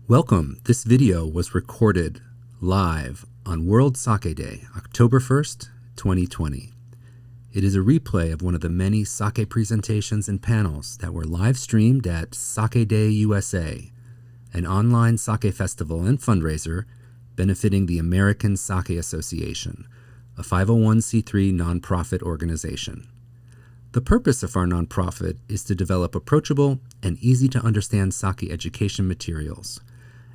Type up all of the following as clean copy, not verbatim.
Welcome. This video was recorded live on World Sake Day, October 1st, 2020. It is a replay of one of the many sake presentations and panels that were live streamed at Sake Day USA, an online sake festival and fundraiser benefiting the American Sake Association, a 501c3 nonprofit organization. The purpose of our nonprofit is to develop approachable and easy to understand sake education materials,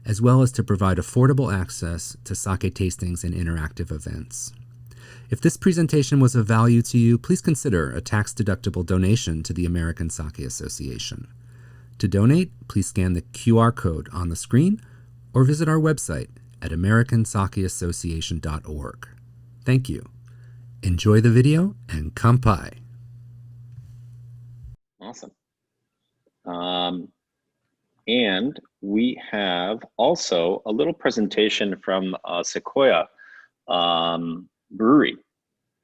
as well as to provide affordable access to sake tastings and interactive events. If this presentation was of value to you, please consider a tax-deductible donation to the American Sake Association. To donate, please scan the QR code on the screen or visit our website at americansakeassociation.org. Thank you. Enjoy the video and kanpai. Awesome. And we have also a little presentation from Sequoia Brewery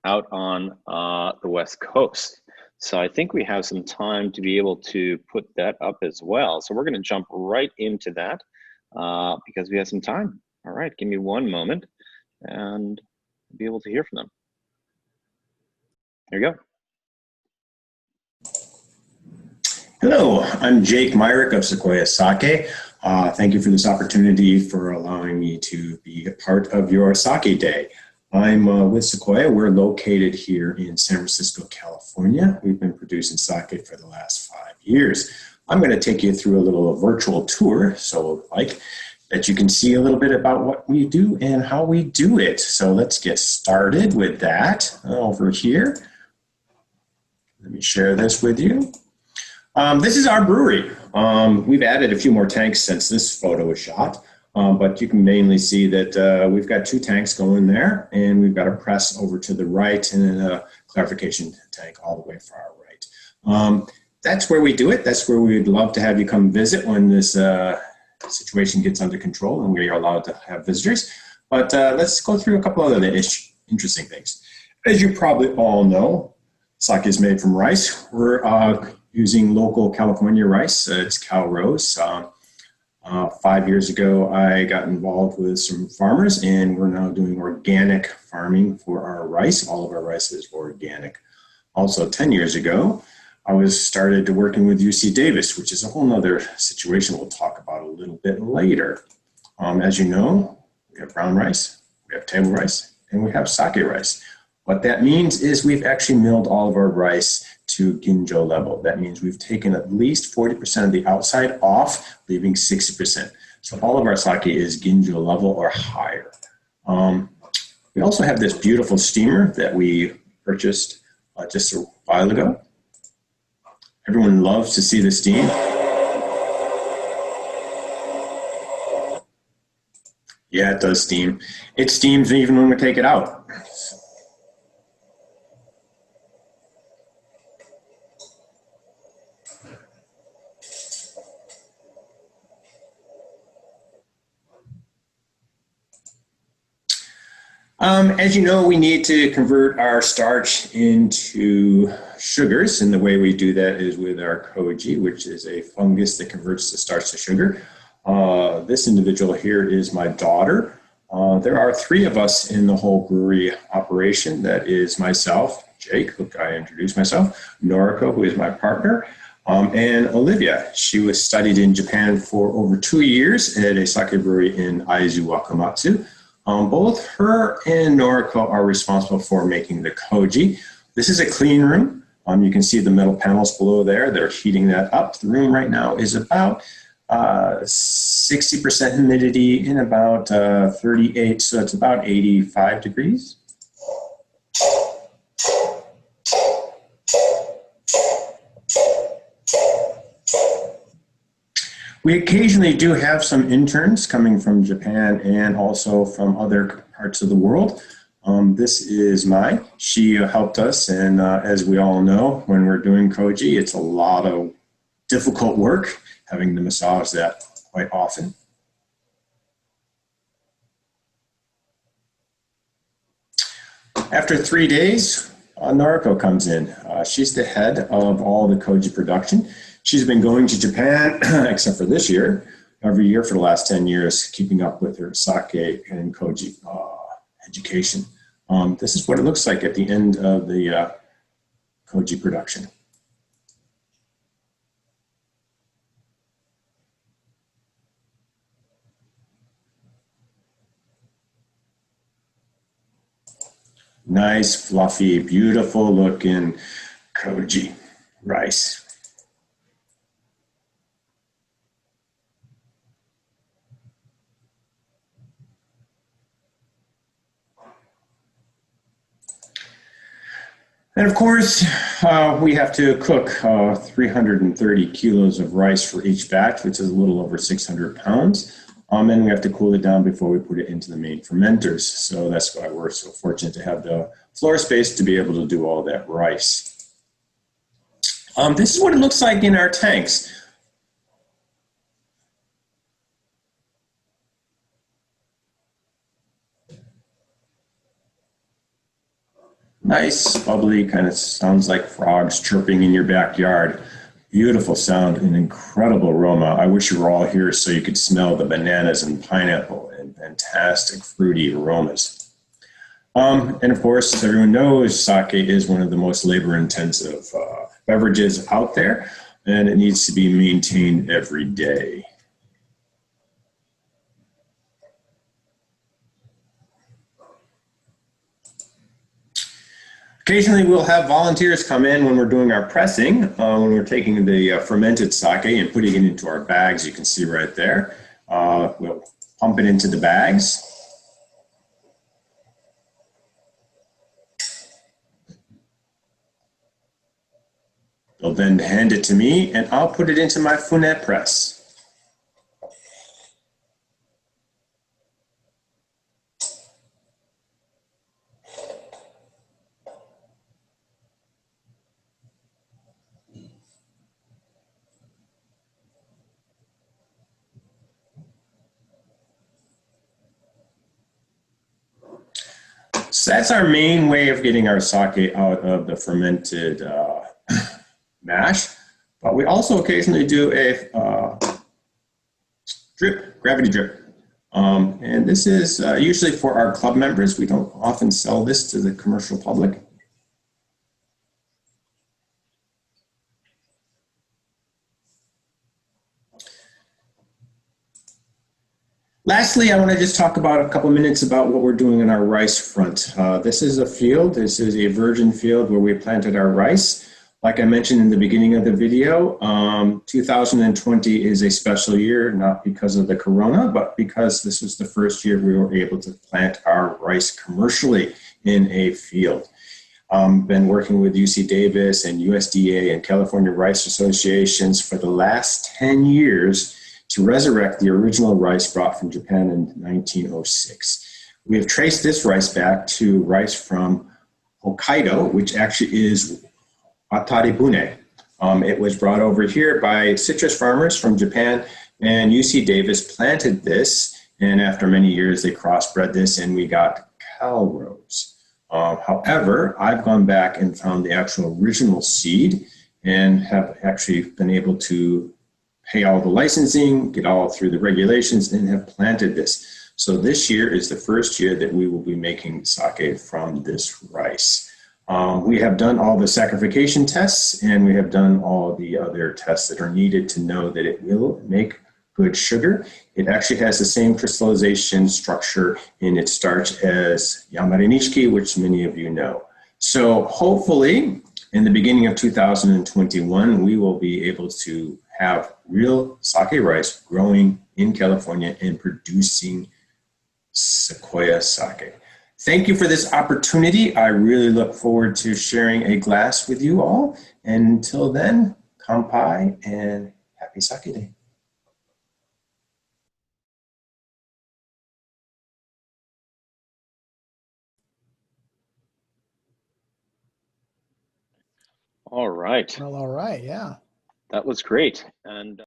out on the West Coast. So I think we have some time to be able to put that up as well. So we're going to jump right into that because we have some time. All right, give me one moment and be able to hear from them. There you go. Hello, I'm Jake Myrick of Sequoia Sake. Thank you for this opportunity for allowing me to be a part of your Sake Day. I'm with Sequoia. We're located here in San Francisco, California. We've been producing sake for the last 5 years. I'm going to take you through a little virtual tour, so that you can see a little bit about what we do and how we do it. So let's get started with that over here. Let me share this with you. This is our brewery. We've added a few more tanks since this photo was shot, but you can mainly see that we've got 2 tanks going there, and we've got a press over to the right and a clarification tank all the way far right. That's where we do it. That's where we'd love to have you come visit when this situation gets under control and we are allowed to have visitors. But let's go through a couple other interesting things. As you probably all know, sake is made from rice. We're using local California rice. It's Cal Rose. 5 years ago, I got involved with some farmers, and we're now doing organic farming for our rice. All of our rice is organic. Also, 10 years ago, I started working with UC Davis, which is a whole nother situation we'll talk about a little bit later. As you know, we have brown rice, we have table rice, and we have sake rice. What that means is we've actually milled all of our rice to ginjo level. That means we've taken at least 40% of the outside off, leaving 60%. So all of our sake is ginjo level or higher. We also have this beautiful steamer that we purchased just a while ago. Everyone loves to see the steam. Yeah, it does steam. It steams even when we take it out. As you know, we need to convert our starch into sugars, and the way we do that is with our koji, which is a fungus that converts the starch to sugar. This individual here is my daughter. There are 3 of us in the whole brewery operation. That is myself, Jake, who I introduced myself, Noriko, who is my partner, and Olivia. She was studied in Japan for over 2 years at a sake brewery in Aizu, Wakamatsu. Both her and Noriko are responsible for making the koji. This is a clean room. You can see the metal panels below there. They're heating that up. The room right now is about 60% humidity and about 38, so it's about 85 degrees. We occasionally do have some interns coming from Japan and also from other parts of the world. This is Mai. She helped us, and as we all know, when we're doing koji, it's a lot of difficult work, having to massage that quite often. After 3 days, Noriko comes in. She's the head of all the koji production. She's been going to Japan, except for this year, every year for the last 10 years, keeping up with her sake and koji education. This is what it looks like at the end of the koji production. Nice, fluffy, beautiful looking koji rice. And of course, we have to cook 330 kilos of rice for each batch, which is a little over 600 pounds. And we have to cool it down before we put it into the main fermenters. So that's why we're so fortunate to have the floor space to be able to do all that rice. This is what it looks like in our tanks. Nice, bubbly, kind of sounds like frogs chirping in your backyard. Beautiful sound and incredible aroma. I wish you were all here so you could smell the bananas and pineapple and fantastic fruity aromas. And of course, everyone knows sake is one of the most labor-intensive beverages out there, and it needs to be maintained every day. Occasionally, we'll have volunteers come in when we're doing our pressing, when we're taking the fermented sake and putting it into our bags. You can see right there. We'll pump it into the bags. They'll then hand it to me, and I'll put it into my Funet press. So that's our main way of getting our sake out of the fermented mash. But we also occasionally do a drip, gravity drip. And this is usually for our club members. We don't often sell this to the commercial public. Lastly, I want to just talk about a couple minutes about what we're doing in our rice front. This is a field. This is a virgin field where we planted our rice. Like I mentioned in the beginning of the video, 2020 is a special year, not because of the corona, but because this was the first year we were able to plant our rice commercially in a field. Been working with UC Davis and USDA and California Rice Associations for the last 10 years to resurrect the original rice brought from Japan in 1906. We have traced this rice back to rice from Hokkaido, which actually is Wataribune. It was brought over here by citrus farmers from Japan, and UC Davis planted this, and after many years they crossbred this and we got Calrose. However, I've gone back and found the actual original seed and have actually been able to pay all the licensing, get all through the regulations, and have planted this. So this year is the first year that we will be making sake from this rice. We have done all the saccharification tests, and we have done all the other tests that are needed to know that it will make good sugar. It actually has the same crystallization structure in its starch as Yamare Nishiki, which many of you know. So hopefully, in the beginning of 2021, we will be able to have real sake rice growing in California and producing Sequoia sake. Thank you for this opportunity. I really look forward to sharing a glass with you all. And until then, kanpai and happy sake day. All right. Well, all right, yeah. That was great. And